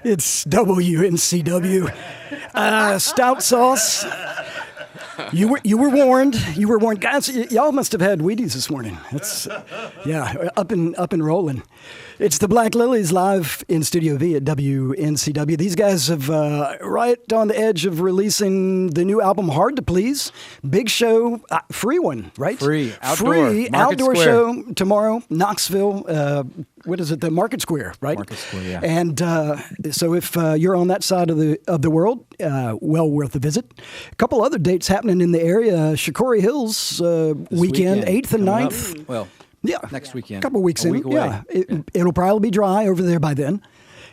It's WNCW. Stout sauce. You were warned. You were warned, guys. Y'all must have had Wheaties this morning. It's up and rolling. It's the Black Lillies live in Studio V at WNCW. These guys have right on the edge of releasing the new album, Hard to Please. Big show, free one, right? Free outdoor show tomorrow, Knoxville. What is it? The Market Square, right? Market Square, yeah. And so if you're on that side of the world, well worth a visit. A couple other dates happening in the area. Shikori Hills weekend, 8th and 9th. Well, yeah, next weekend. A couple weeks in. Yeah, it'll probably be dry over there by then.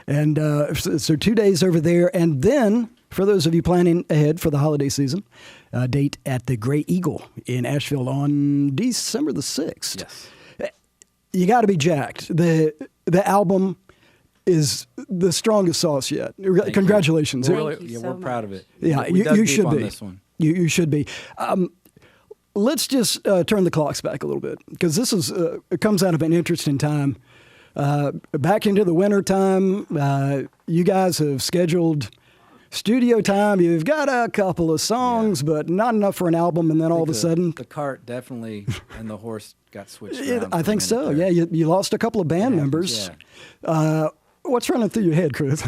And so 2 days over there. And then, for those of you planning ahead for the holiday season, date at the Grey Eagle in Asheville on December the 6th. Yes. You got to be jacked. The album is the strongest sauce yet. Congratulations. We're proud of it. Yeah, you should be. This one. You should be. Let's just turn the clocks back a little bit, because this is it comes out of an interesting time. Back into the winter time, you guys have scheduled studio time. You've got a couple of songs, but not enough for an album. And then all of a sudden, the cart definitely and the horse got switched around. I think so. Yeah, you lost a couple of band members. Yeah. What's running through your head, Chris?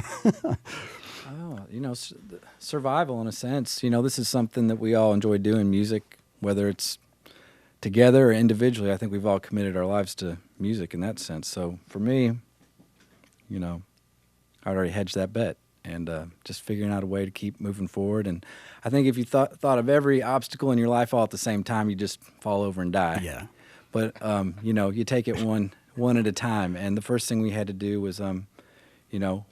Survival in a sense. This is something that we all enjoy doing, music, whether it's together or individually. I think we've all committed our lives to music in that sense. So for me, I already hedged that bet, and just figuring out a way to keep moving forward. And I think if you thought of every obstacle in your life all at the same time, you just fall over and die. Yeah. But you take it one at a time. And the first thing we had to do was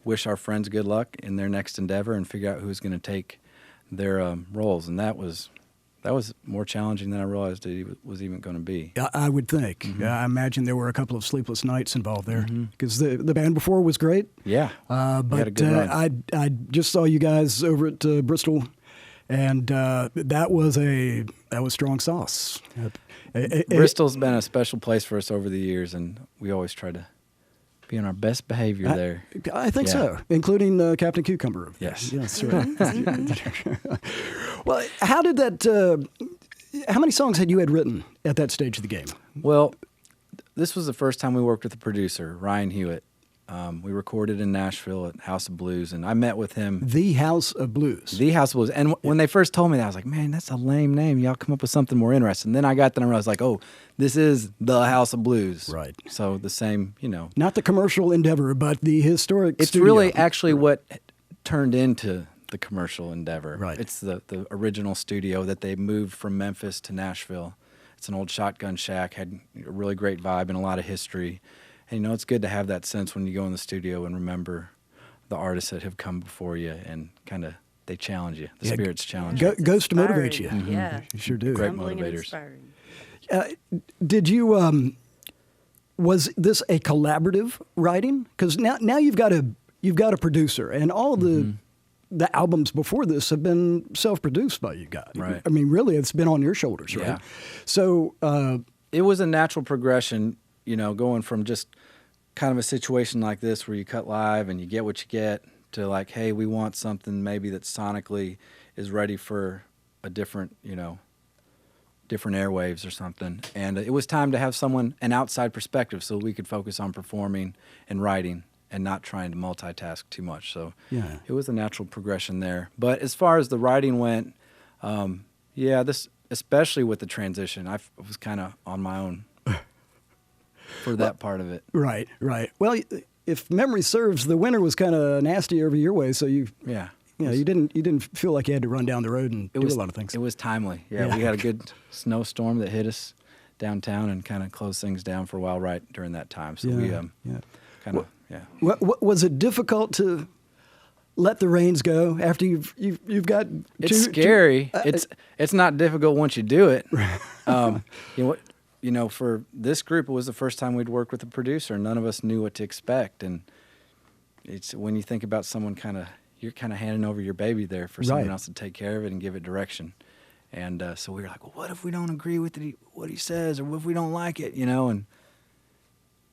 wish our friends good luck in their next endeavor and figure out who's going to take their roles. And that was more challenging than I realized it was even going to be. I would think. Mm-hmm. I imagine there were a couple of sleepless nights involved there, because the band before was great. Yeah, but had a good run. I just saw you guys over at Bristol, and that was strong sauce. Bristol's been a special place for us over the years, and we always try to be on our best behavior there. I think so, including Captain Cucumber. Yes. Yes, right. Well, how did that? How many songs had you written at that stage of the game? Well, this was the first time we worked with a producer, Ryan Hewitt. We recorded in Nashville at House of Blues, and I met with him. The House of Blues. The House of Blues. And when they first told me that, I was like, man, that's a lame name. Y'all come up with something more interesting. Then I got there and I was like, oh, this is the House of Blues. Right. So the same, Not the commercial endeavor, but the historic It's studio. really actually what turned into the commercial endeavor. Right. It's the original studio that they moved from Memphis to Nashville. It's an old shotgun shack, had a really great vibe and a lot of history. And, it's good to have that sense when you go in the studio and remember the artists that have come before you, and kind of they challenge you. The spirits challenge you. Goes to motivate you. Mm-hmm. Yeah. You sure do. Great Humbling motivators. and Did you, was this a collaborative writing? Because now you've got a producer, and all of the albums before this have been self-produced by you guys. Right. I mean, really, it's been on your shoulders, right? Yeah. So it was a natural progression, going from just kind of a situation like this where you cut live and you get what you get to like, hey, we want something maybe that sonically is ready for a different, different airwaves or something. And it was time to have an outside perspective so we could focus on performing and writing and not trying to multitask too much. So it was a natural progression there. But as far as the writing went, especially with the transition, I was kind of on my own for that part of it. Right. Well, if memory serves, the winter was kind of nasty over your way, so you didn't feel like you had to run down the road and do a lot of things. It was timely. Yeah, we had a good snowstorm that hit us downtown and kind of closed things down for a while right during that time. So we kind of. What, was it difficult to let the reins go after you've got? It's scary. It's not difficult once you do it. For this group, it was the first time we'd worked with a producer. None of us knew what to expect, and it's when you think about someone you're kind of handing over your baby there for someone else to take care of it and give it direction. And so we were like, well, what if we don't agree with what he says, or what if we don't like it, And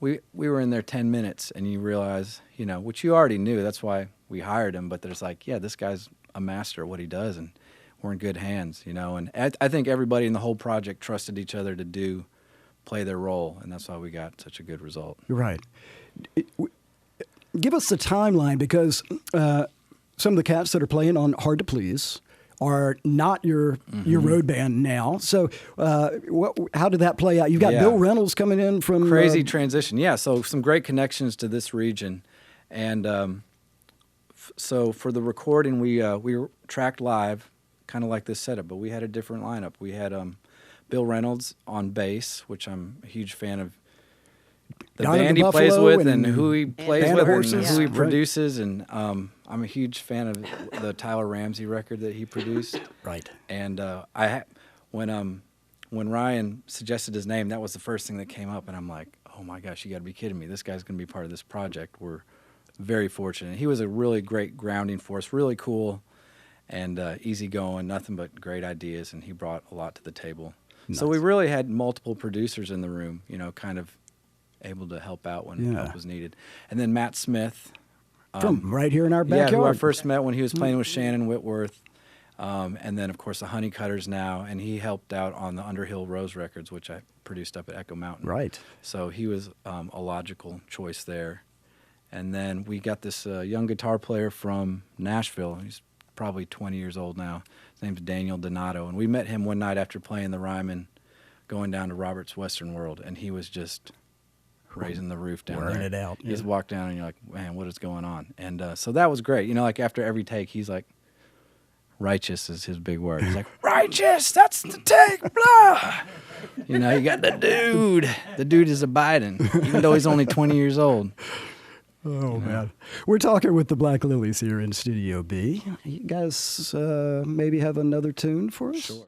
we were in there 10 minutes, and you realize, which you already knew. That's why we hired him. But there's like, yeah, this guy's a master at what he does, and we're in good hands, And I think everybody in the whole project trusted each other to play their role, and that's why we got such a good result. Right. Give us the timeline, because some of the cats that are playing on Hard to Please are not your road band now. So how did that play out? You got Bill Reynolds coming in from... Crazy transition. Yeah, so some great connections to this region. And so for the recording, we were tracked live, kind of like this setup, but we had a different lineup. We had Bill Reynolds on bass, which I'm a huge fan of. The band he plays with and who he plays with and who he produces. And I'm a huge fan of the Tyler Ramsey record that he produced. Right. And when Ryan suggested his name, that was the first thing that came up. And I'm like, oh, my gosh, you got to be kidding me. This guy's going to be part of this project. We're very fortunate. He was a really great grounding force, really cool and easygoing, nothing but great ideas. And he brought a lot to the table. Nice. So we really had multiple producers in the room, kind of able to help out when help was needed. And then Matt Smith. From right here in our backyard. Yeah, who I first met when he was playing with Shannon Whitworth. And then, of course, the Honeycutters now. And he helped out on the Underhill Rose records, which I produced up at Echo Mountain. Right. So he was a logical choice there. And then we got this young guitar player from Nashville. He's probably 20 years old now. His name's Daniel Donato. And we met him one night after playing the Ryman, going down to Robert's Western World. And he was just raising the roof down there. It out. You just walk down and you're like, man, what is going on? And so that was great. Like after every take, he's like, righteous is his big word. He's like, righteous, that's the take, blah. You got the dude. The dude is abiding, even though he's only 20 years old. Oh, man. We're talking with the Black Lillies here in Studio B. You guys maybe have another tune for us? Sure.